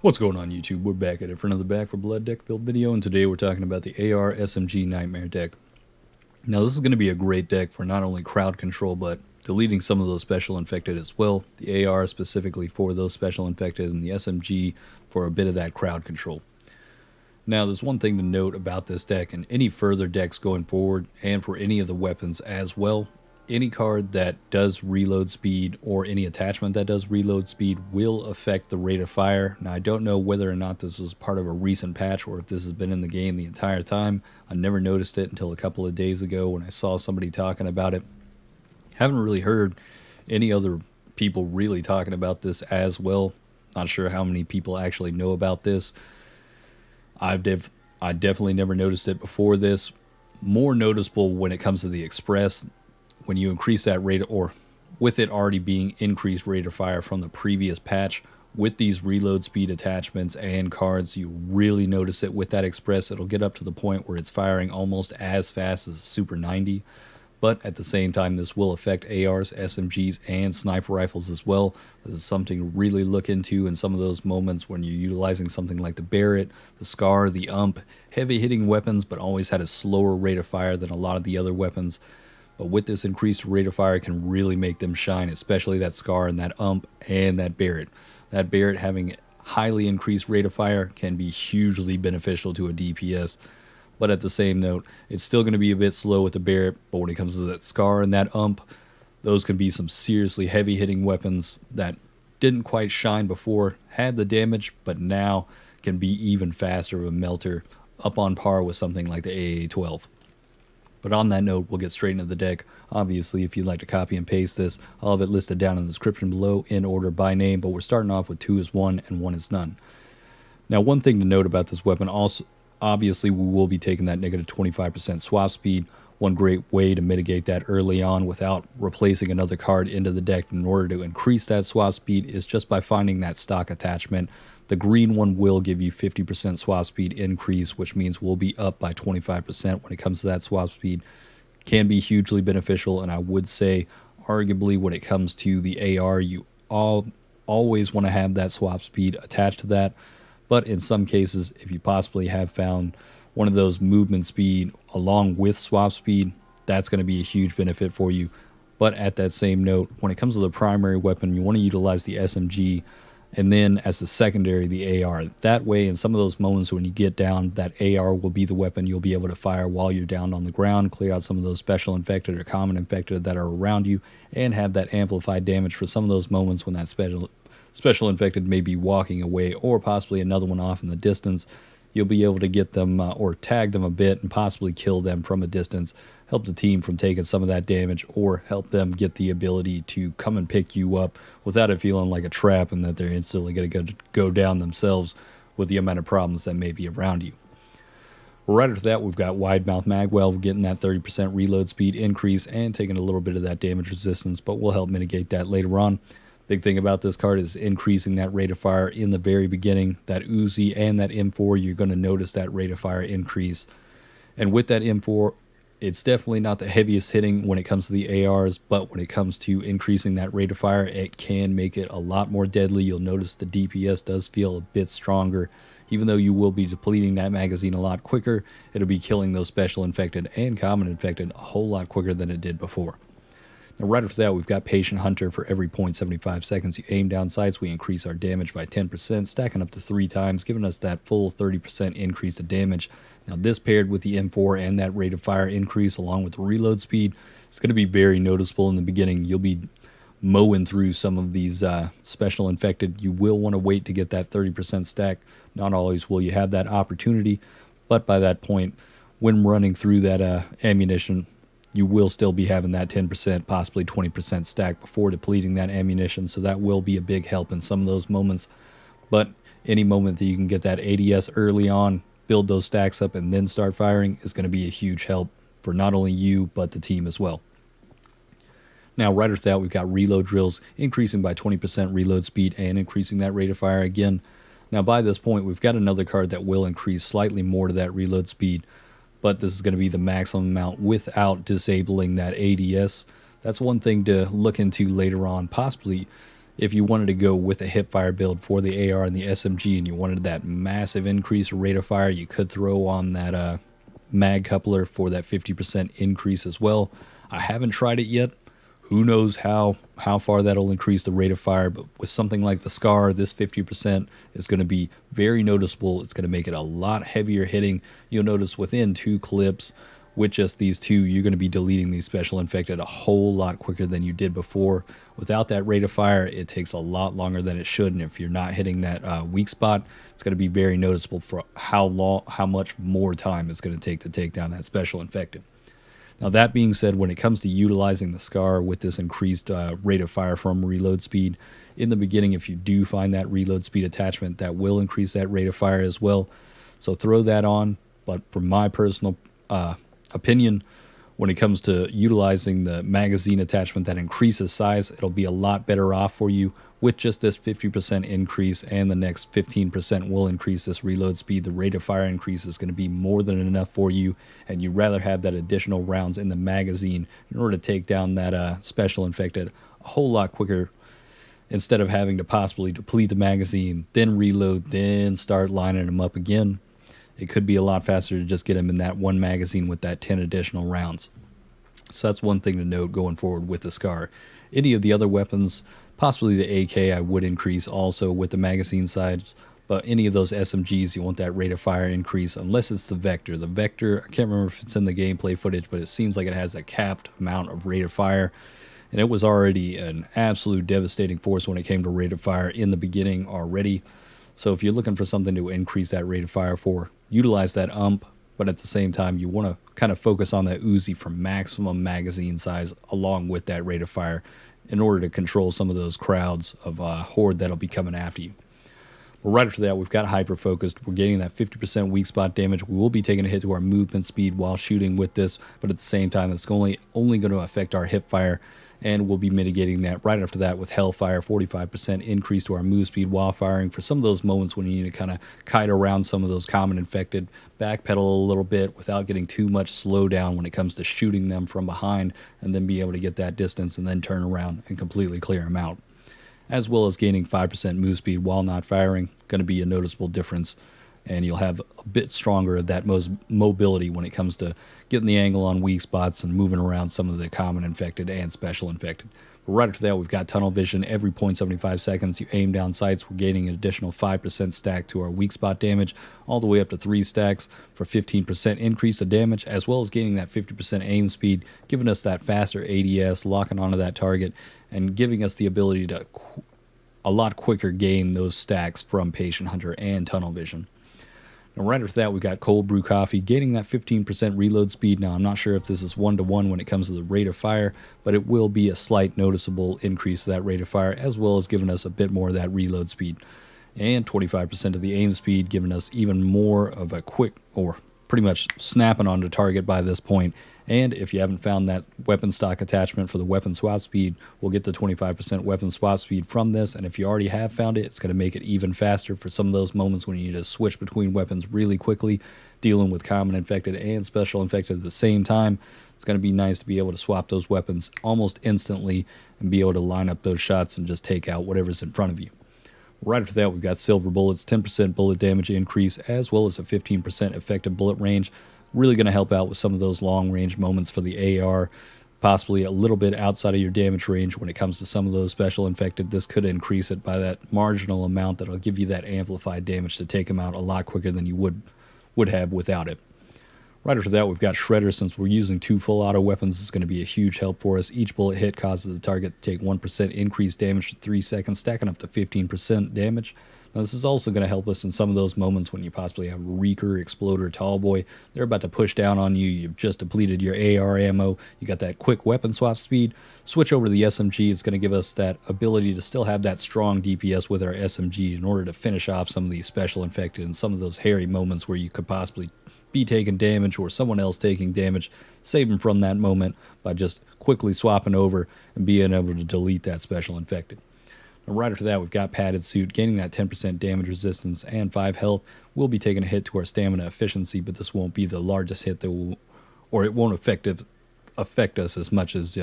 What's going on YouTube? We're back at it for another Back for Blood deck build video, and today we're talking about the AR SMG Nightmare deck. Now this is going to be a great deck for not only crowd control, but deleting some of those special infected as well. The AR specifically for those special infected, and the SMG for a bit of that crowd control. Now there's one thing to note about this deck and any further decks going forward, and for any of the weapons as well. Any card that does reload speed or any attachment that does reload speed will affect the rate of fire. Now I don't know whether or not this was part of a recent patch or if this has been in the game the entire time. I never noticed it until a couple of days ago when I saw somebody talking about it. Haven't really heard any other people really talking about this as well. Not sure how many people actually know about this. I definitely never noticed it before this. More noticeable when it comes to the Express. When you increase that rate, or with it already being increased rate of fire from the previous patch, with these reload speed attachments and cards, you really notice it with that Express. It'll get up to the point where it's firing almost as fast as Super 90. But at the same time, this will affect ARs, SMGs, and sniper rifles as well. This is something to really look into in some of those moments when you're utilizing something like the Barrett, the Scar, the UMP, heavy hitting weapons, but always had a slower rate of fire than a lot of the other weapons. But with this increased rate of fire, it can really make them shine, especially that Scar and that UMP and that Barrett. That Barrett having highly increased rate of fire can be hugely beneficial to a DPS. But at the same note, it's still going to be a bit slow with the Barrett. But when it comes to that Scar and that UMP, those can be some seriously heavy hitting weapons that didn't quite shine before, had the damage, but now can be even faster of a melter, up on par with something like the AA-12. But on that note, we'll get straight into the deck. Obviously, if you'd like to copy and paste this, I'll have it listed down in the description below in order by name, but we're starting off with 2 is 1 and 1 is none. Now, one thing to note about this weapon, also, obviously we will be taking that negative 25% swap speed. One great way to mitigate that early on without replacing another card into the deck in order to increase that swap speed is just by finding that stock attachment. The green one will give you 50% swap speed increase, which means we'll be up by 25% when it comes to that swap speed. Can be hugely beneficial, and I would say arguably when it comes to the AR, you always want to have that swap speed attached to that. But in some cases, if you possibly have found one of those movement speed along with swap speed, that's going to be a huge benefit for you. But at that same note, when it comes to the primary weapon, you want to utilize the SMG, and then as the secondary, the AR. That way, in some of those moments when you get down, that AR will be the weapon you'll be able to fire while you're down on the ground, clear out some of those special infected or common infected that are around you, and have that amplified damage for some of those moments when that special infected may be walking away, or possibly another one off in the distance. You'll be able to get them or tag them a bit and possibly kill them from a distance, help the team from taking some of that damage, or help them get the ability to come and pick you up without it feeling like a trap and that they're instantly going to go down themselves with the amount of problems that may be around you. Right after that, we've got WIDEMOUTH MAGWELL getting that 30% reload speed increase and taking a little bit of that damage resistance, but we'll help mitigate that later on. Big thing about this card is increasing that rate of fire in the very beginning. That Uzi and that M4, you're going to notice that rate of fire increase. And with that M4, it's definitely not the heaviest hitting when it comes to the ARs, but when it comes to increasing that rate of fire, it can make it a lot more deadly. You'll notice the DPS does feel a bit stronger. Even though you will be depleting that magazine a lot quicker, it'll be killing those special infected and common infected a whole lot quicker than it did before. Now right after that, we've got Patient Hunter. For every 0.75 seconds you aim down sights, we increase our damage by 10%, stacking up to 3 times, giving us that full 30% increase of damage. Now this paired with the M4 and that rate of fire increase along with the reload speed, it's going to be very noticeable in the beginning. You'll be mowing through some of these special infected. You will want to wait to get that 30% stack. Not always will you have that opportunity, but by that point, when running through that ammunition, you will still be having that 10%, possibly 20% stack before depleting that ammunition, so that will be a big help in some of those moments. But any moment that you can get that ADS early on, build those stacks up, and then start firing is going to be a huge help for not only you, but the team as well. Now, right after that, we've got reload drills, increasing by 20% reload speed and increasing that rate of fire again. Now, by this point, we've got another card that will increase slightly more to that reload speed, but this is going to be the maximum amount without disabling that ADS. That's one thing to look into later on. Possibly If you wanted to go with a hipfire build for the AR and the SMG and you wanted that massive increase rate of fire, you could throw on that mag coupler for that 50% increase as well. I haven't tried it yet. Who knows how far that'll increase the rate of fire, but with something like the SCAR, this 50% is going to be very noticeable. It's going to make it a lot heavier hitting. You'll notice within 2 clips, with just these 2, you're going to be deleting these special infected a whole lot quicker than you did before. Without that rate of fire, it takes a lot longer than it should, and if you're not hitting that weak spot, it's going to be very noticeable for how much more time it's going to take down that special infected. Now that being said, when it comes to utilizing the SCAR with this increased rate of fire from reload speed, in the beginning, if you do find that reload speed attachment, that will increase that rate of fire as well. So throw that on, but from my personal opinion, when it comes to utilizing the magazine attachment that increases size, it'll be a lot better off for you with just this 50% increase, and the next 15% will increase this reload speed. The rate of fire increase is going to be more than enough for you, and you'd rather have that additional rounds in the magazine in order to take down that special infected a whole lot quicker, instead of having to possibly deplete the magazine, then reload, then start lining them up again. It could be a lot faster to just get them in that one magazine with that 10 additional rounds. So that's one thing to note going forward with the SCAR. Any of the other weapons, possibly the AK, I would increase also with the magazine size, but any of those SMGs, you want that rate of fire increase, unless it's the Vector. The Vector, I can't remember if it's in the gameplay footage, but it seems like it has a capped amount of rate of fire, and it was already an absolute devastating force when it came to rate of fire in the beginning already. So if you're looking for something to increase that rate of fire for, utilize that but at the same time, you want to kind of focus on that Uzi for maximum magazine size along with that rate of fire in order to control some of those crowds of horde that'll be coming after you. But right after that, we've got hyper focused. We're getting that 50% weak spot damage. We will be taking a hit to our movement speed while shooting with this, but at the same time, it's only going to affect our hip fire, and we'll be mitigating that right after that with Hellfire, 45% increase to our move speed while firing for some of those moments when you need to kind of kite around some of those common infected, backpedal a little bit without getting too much slowdown when it comes to shooting them from behind, and then be able to get that distance and then turn around and completely clear them out. As well as gaining 5% move speed while not firing, going to be a noticeable difference, and you'll have a bit stronger of that mobility when it comes to getting the angle on weak spots and moving around some of the common infected and special infected. But right after that, we've got tunnel vision. Every 0.75 seconds you aim down sights, we're gaining an additional 5% stack to our weak spot damage, all the way up to 3 stacks for 15% increase of damage, as well as gaining that 50% aim speed, giving us that faster ADS, locking onto that target, and giving us the ability to a lot quicker gain those stacks from Patient Hunter and tunnel vision. Now, right after that, we've got cold brew coffee, gaining that 15% reload speed. Now, I'm not sure if this is 1-to-1 when it comes to the rate of fire, but it will be a slight noticeable increase to that rate of fire, as well as giving us a bit more of that reload speed. And 25% of the aim speed, giving us even more of a quick, or pretty much snapping onto target by this point. And if you haven't found that weapon stock attachment for the weapon swap speed, we'll get the 25% weapon swap speed from this. And if you already have found it, it's going to make it even faster for some of those moments when you need to switch between weapons really quickly, dealing with common infected and special infected at the same time. It's going to be nice to be able to swap those weapons almost instantly and be able to line up those shots and just take out whatever's in front of you. Right after that, we've got silver bullets, 10% bullet damage increase, as well as a 15% effective bullet range. Really going to help out with some of those long range moments for the AR, possibly a little bit outside of your damage range when it comes to some of those special infected. This could increase it by that marginal amount that'll give you that amplified damage to take them out a lot quicker than you would have without it. Right after that, we've got Shredder. Since we're using 2 full auto weapons, it's going to be a huge help for us. Each bullet hit causes the target to take 1% increased damage for 3 seconds, stacking up to 15% damage. Now, this is also going to help us in some of those moments when you possibly have Reeker, Exploder, Tallboy. They're about to push down on you. You've just depleted your AR ammo. You got that quick weapon swap speed. Switch over to the SMG. It's going to give us that ability to still have that strong DPS with our SMG in order to finish off some of these special infected and some of those hairy moments where you could possibly be taking damage or someone else taking damage. Save them from that moment by just quickly swapping over and being able to delete that special infected. And right after that, we've got Padded Suit, gaining that 10% damage resistance and 5 health. We'll be taking a hit to our stamina efficiency, but this won't be the largest hit that will, or it won't affect us as much as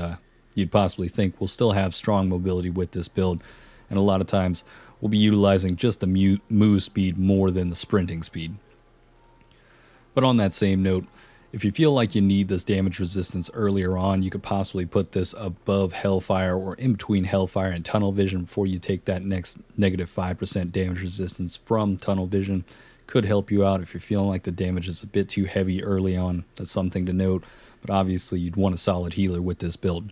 you'd possibly think. We'll still have strong mobility with this build, and a lot of times we'll be utilizing just the move speed more than the sprinting speed. But on that same note, if you feel like you need this damage resistance earlier on, you could possibly put this above Hellfire or in between Hellfire and Tunnel Vision before you take that next negative 5% damage resistance from Tunnel Vision. Could help you out if you're feeling like the damage is a bit too heavy early on. That's something to note, but obviously you'd want a solid healer with this build.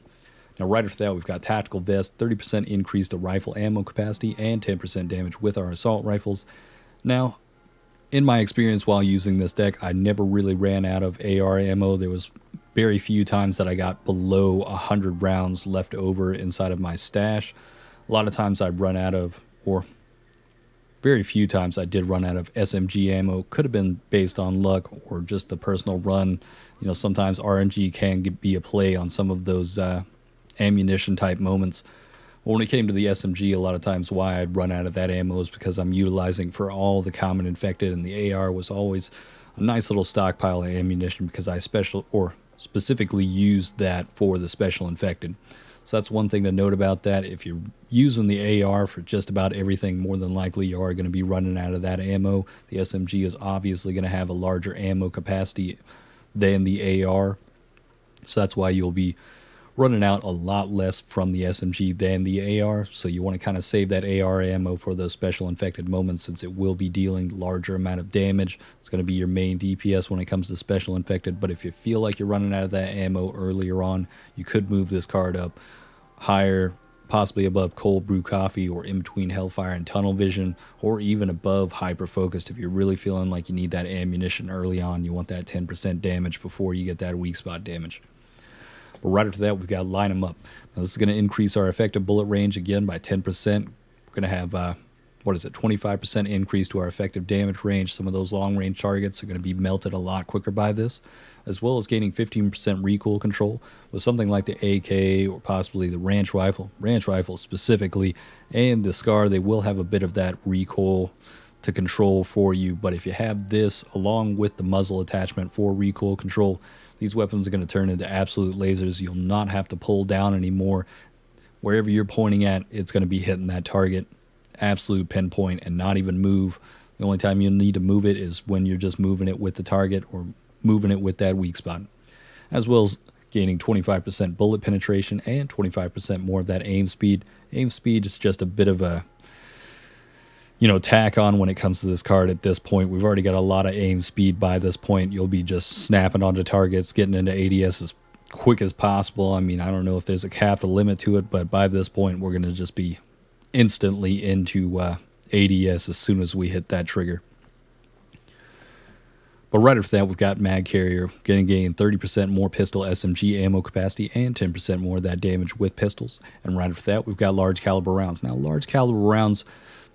Now right after that, we've got Tactical Vest, 30% increase to rifle ammo capacity and 10% damage with our assault rifles. Now, in my experience while using this deck, I never really ran out of AR ammo. There was very few times that I got below 100 rounds left over inside of my stash. A lot of times I'd run out of, or very few times I did run out of SMG ammo. Could have been based on luck or just a personal run. You know, sometimes RNG can be a play on some of those ammunition type moments. But when it came to the SMG, a lot of times why I'd run out of that ammo is because I'm utilizing for all the common infected, and the AR was always a nice little stockpile of ammunition because I specifically used that for the special infected. So that's one thing to note about that. If you're using the AR for just about everything, more than likely you are going to be running out of that ammo. The SMG is obviously going to have a larger ammo capacity than the AR. So that's why you'll be running out a lot less from the SMG than the AR, so you want to kind of save that AR ammo for those special infected moments, since it will be dealing larger amount of damage. It's going to be your main DPS when it comes to special infected, but if you feel like you're running out of that ammo earlier on, you could move this card up higher, possibly above Cold Brew Coffee or in between Hellfire and Tunnel Vision, or even above Hyper Focused if you're really feeling like you need that ammunition early on. You want that 10% damage before you get that weak spot damage. But right after that, we've got Line 'em Up. Now, this is going to increase our effective bullet range again by 10%. We're going to have, 25% increase to our effective damage range. Some of those long-range targets are going to be melted a lot quicker by this, as well as gaining 15% recoil control with something like the AK or possibly the Ranch Rifle. Ranch Rifle specifically, and the Scar, they will have a bit of that recoil to control for you. But if you have this along with the muzzle attachment for recoil control, these weapons are going to turn into absolute lasers. You'll not have to pull down anymore. Wherever you're pointing at, it's going to be hitting that target. Absolute pinpoint and not even move. The only time you'll need to move it is when you're just moving it with the target or moving it with that weak spot. As well as gaining 25% bullet penetration and 25% more of that aim speed. Aim speed is just a bit of a tack on when it comes to this card at this point. We've already got a lot of aim speed by this point. You'll be just snapping onto targets, getting into ADS as quick as possible. I mean, I don't know if there's a cap or limit to it, but by this point, we're going to just be instantly into ADS as soon as we hit that trigger. But right after that, we've got Mag Carrier, going to gain 30% more pistol SMG ammo capacity and 10% more of that damage with pistols. And right after that, we've got large caliber rounds. Now, large caliber rounds,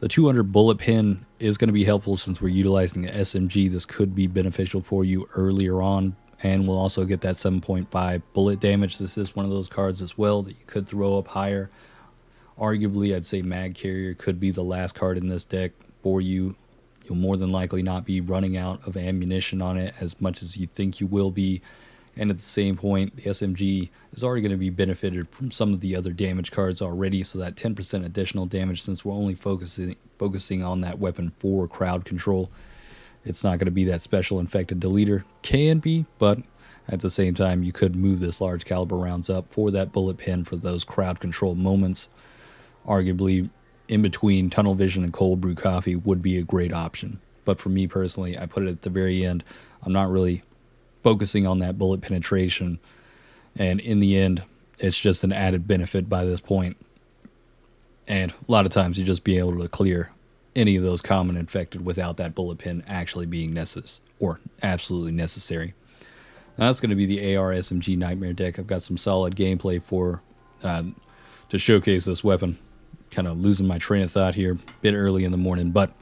the 200 bullet pin is going to be helpful since we're utilizing the SMG. This could be beneficial for you earlier on, and we'll also get that 7.5 bullet damage. This is one of those cards as well that you could throw up higher. Arguably, I'd say Mag Carrier could be the last card in this deck for you. You'll more than likely not be running out of ammunition on it as much as you think you will be. And at the same point, the SMG is already going to be benefited from some of the other damage cards already, so that 10% additional damage, since we're only focusing on that weapon for crowd control, it's not going to be that special infected deleter. Can be, but at the same time, you could move this large caliber rounds up for that bullet pin for those crowd control moments. Arguably, in between Tunnel Vision and Cold Brew Coffee would be a great option. But for me personally, I put it at the very end. I'm not really focusing on that bullet penetration, and in the end, it's just an added benefit by this point. And a lot of times you just be able to clear any of those common infected without that bullet pin actually being necessary or absolutely necessary. Now that's going to be the AR SMG Nightmare deck. I've got some solid gameplay for to showcase this weapon. Kind of losing my train of thought here a bit early in the morning, but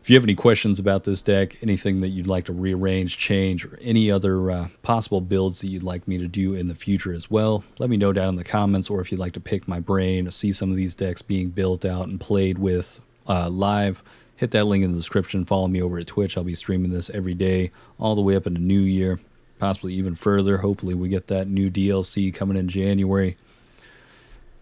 if you have any questions about this deck, anything that you'd like to rearrange, change, or any other possible builds that you'd like me to do in the future as well, let me know down in the comments, or if you'd like to pick my brain or see some of these decks being built out and played with live, hit that link in the description. Follow me over at Twitch. I'll be streaming this every day all the way up into New Year, possibly even further. Hopefully we get that new DLC coming in January.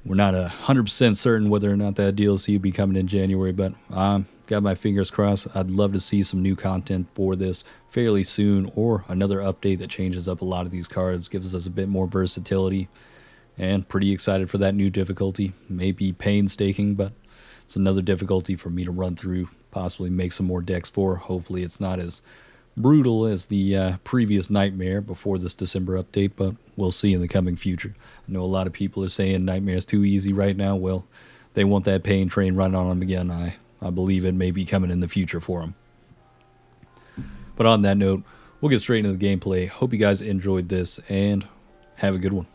We're not 100% certain whether or not that DLC will be coming in January, but got my fingers crossed. I'd love to see some new content for this fairly soon, or another update that changes up a lot of these cards, gives us a bit more versatility, and pretty excited for that new difficulty. Maybe painstaking, but it's another difficulty for me to run through, possibly make some more decks for. Hopefully it's not as brutal as the previous Nightmare before this December update, but we'll see in the coming future. I know a lot of people are saying Nightmare's too easy right now. Well, they want that pain train running on them again. I believe it may be coming in the future for them. But on that note, we'll get straight into the gameplay. Hope you guys enjoyed this, and have a good one.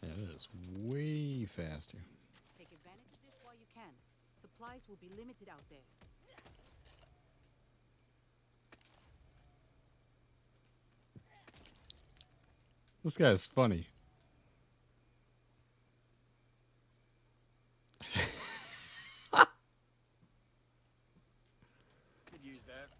That is way faster. Take advantage of this while you can. Supplies will be limited out there. This guy's funny. Could use that.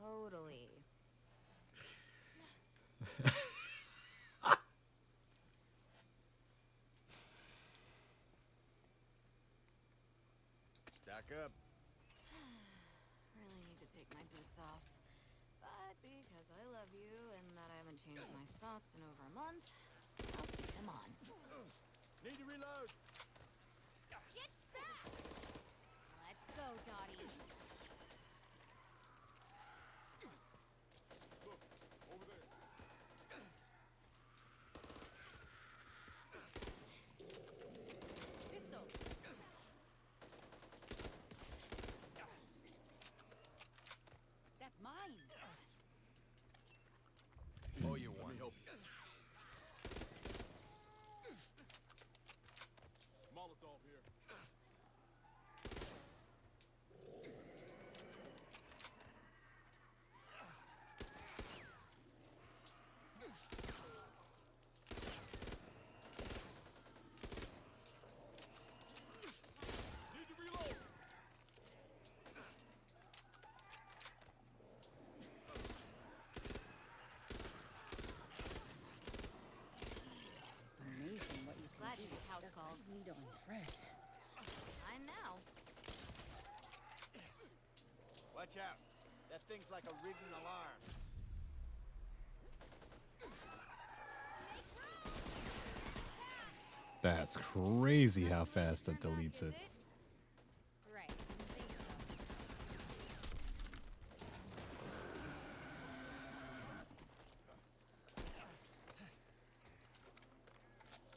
Totally. Stack up. Really need to take my boots off. But because I love you and that I haven't changed my socks in over a month, I'll keep them on. Need to reload. Get back! Let's go, Dottie. Over there. Pistol. That's mine. Oh, you want? Let me help you. Molotov here. Need to reload. Amazing what you can Glad do. you house Just calls. leave me on fresh. I know. Watch out. That thing's like a ringing alarm. That's crazy how fast that deletes it. Right. Think so.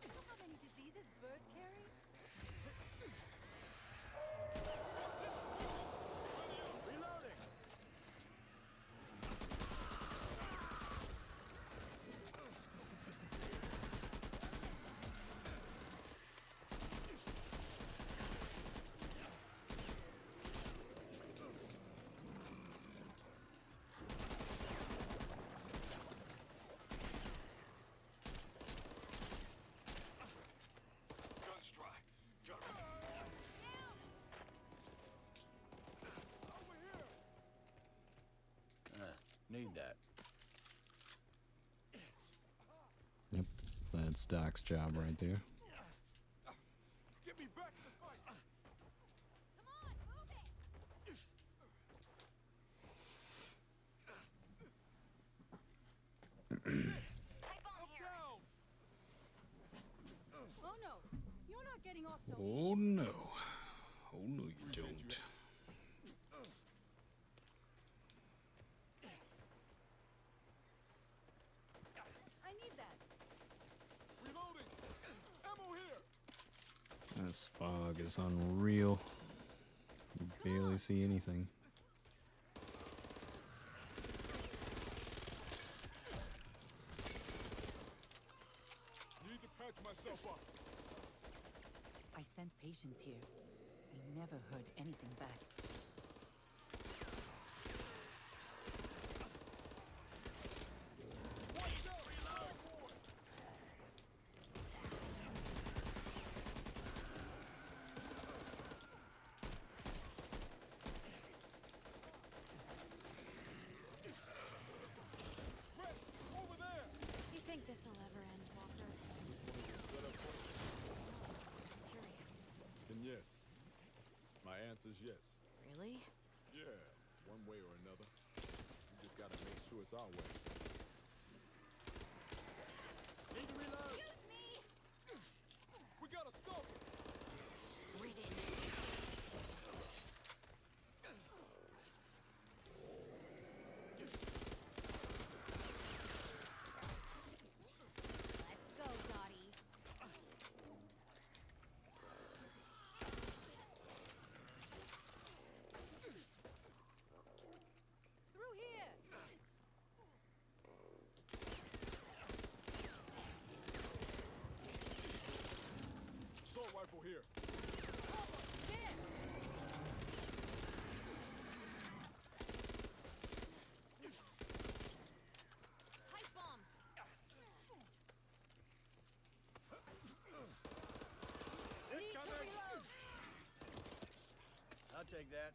You know how many diseases birds carry? Reloading. Gun strike. Got him. Over here. Need that. Yep, that's Doc's job right there. Get me back to the fight. Come on, move it! Up down. Oh no, you're not getting off so Oh no. Oh no, you don't. I need that. Reloading. Ammo here. This fog is unreal. You barely see anything. Need to patch myself up. I sent patients here. We never heard anything back. answer's yes. Really? Yeah, one way or another. We just gotta make sure it's our way. Need to reload. Excuse me! We gotta stop it! Ridden. Let's go, Dottie. Through here! Assault rifle here. Pipe bomb! Need to reload. I'll take that.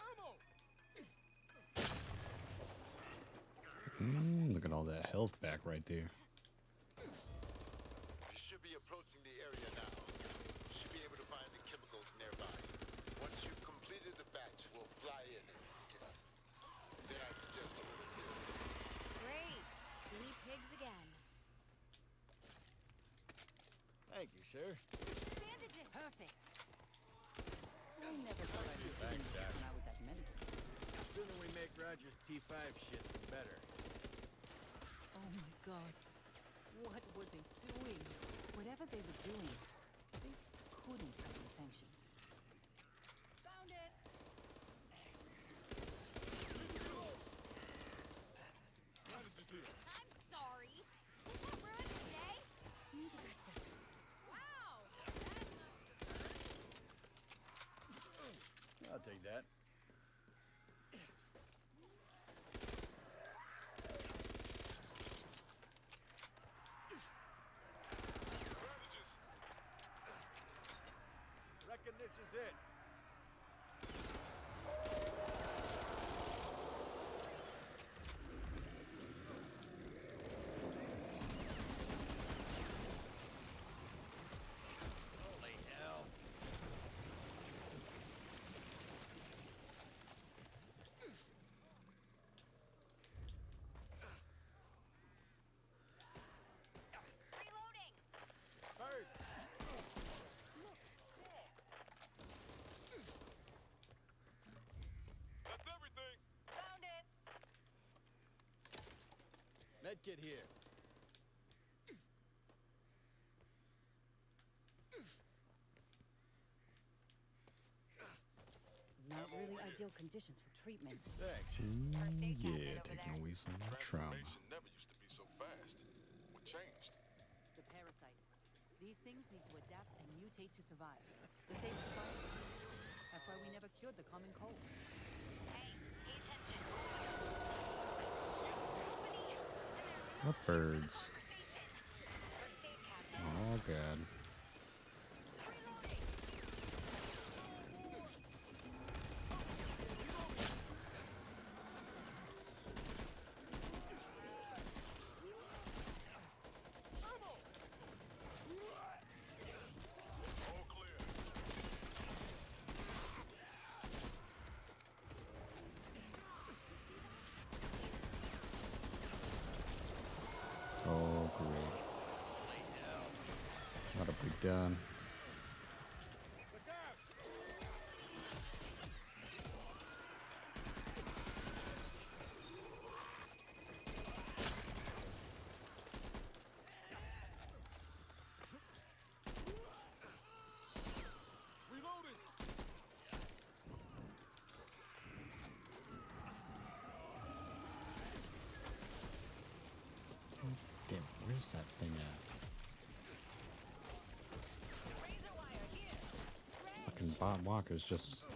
Ammo! Look at all that health back right there. You should be approaching the area now. You should be able to find the chemicals nearby. Once you've completed the batch, we'll fly in and pick it up. Then I suggest a little bit. Great. Guinea pigs again. Thank you, sir. Bandages! Perfect. I never thought I'd be doing this when I was at medical school. Sooner we make Roger's T5 shit, the better. Oh my god. What were they doing? Whatever they were doing, this couldn't have been sanctioned. Found it! Bandages here. I'm sorry. Did that ruin your day? You need to catch this. Wow! That must have hurt. I'll take that. Bandages. Reckon this is it. Holy hell. Reloading! Bird. That's everything! Found it! Medkit here. Not really ideal conditions for treatment. Thanks. Yeah, taking away some of the trauma. Transformation never used to be so fast. What changed? The parasite. These things need to adapt and mutate to survive. The same as the virus. That's why we never cured the common cold. Hey, pay attention. What birds? Oh god. All clear. Oh great. Gotta be done. Look out! Reloading! Damn, where's that thing at? Fucking Bob Walker's just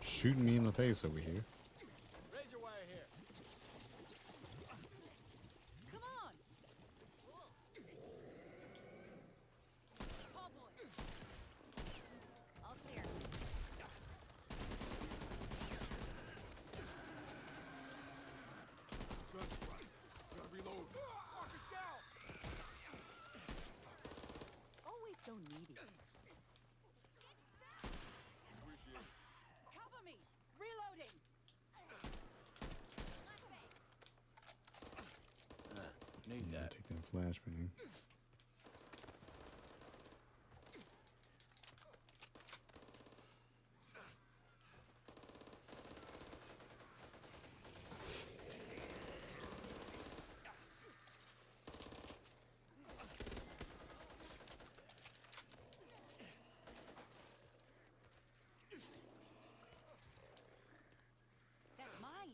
shooting me in the face over here. Razor wire here. Come on! Tall boy! All clear. Gun's right. Gotta reload. Marcus down! Always so needy. that. Take that flashbang. That's mine.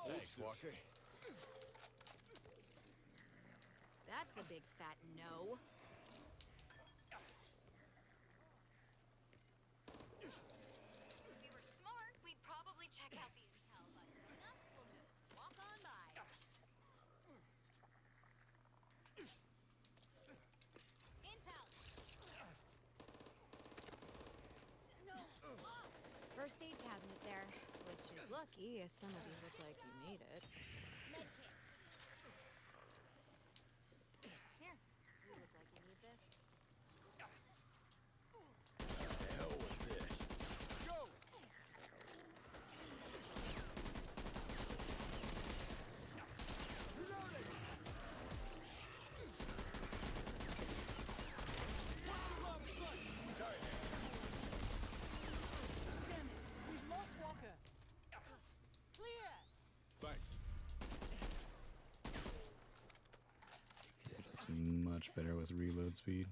Thanks, Walker. That's a big fat no. If we were smart, we'd probably check out the intel, but knowing us, we'll just walk on by. Intel! First aid cabinet there, which is lucky, as some of you look like you made it. Medkit. Here, you look like you need this. The hell with this. Go! Damn it, we've lost Walker. Clear. Thanks. That's much better with reload speed.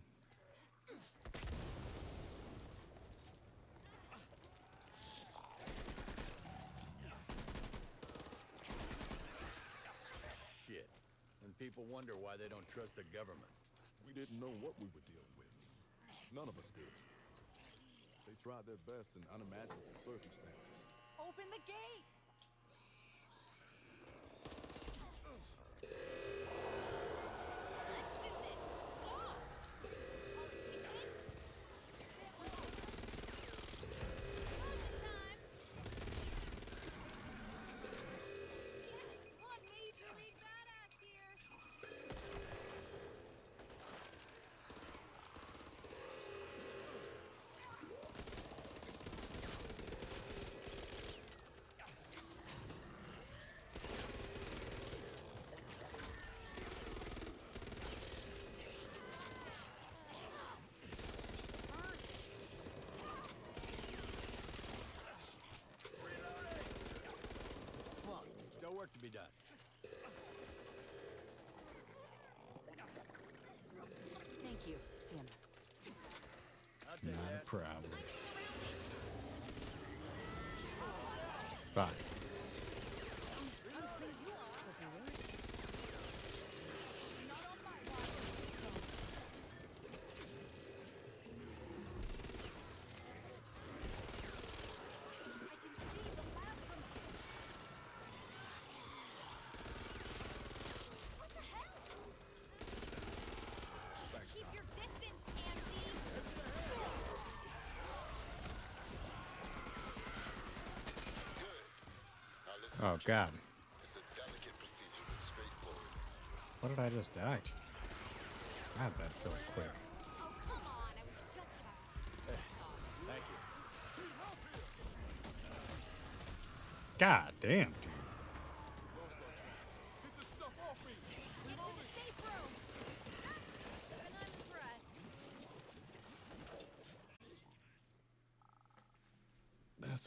Shit. And people wonder why they don't trust the government. We didn't know what we were dealing with. None of us did. They tried their best in unimaginable circumstances. Open the gate. Let's do this! Oh! Politician? Motion time! Yes, one major league badass here! Come on, still work to be done. Thank you, Jim. I'll take Not a that. problem. I'm surrounded! Fuck. Not on my watch. I can see the lab from here. What the hell? Thanks, Keep Doc. your distance, Andy! Good. Now listen. Oh god. It's a delicate procedure, but straightforward. What did I just die to? God, that felt quick. Oh, come on, I was just about Thank you. God damn, dude.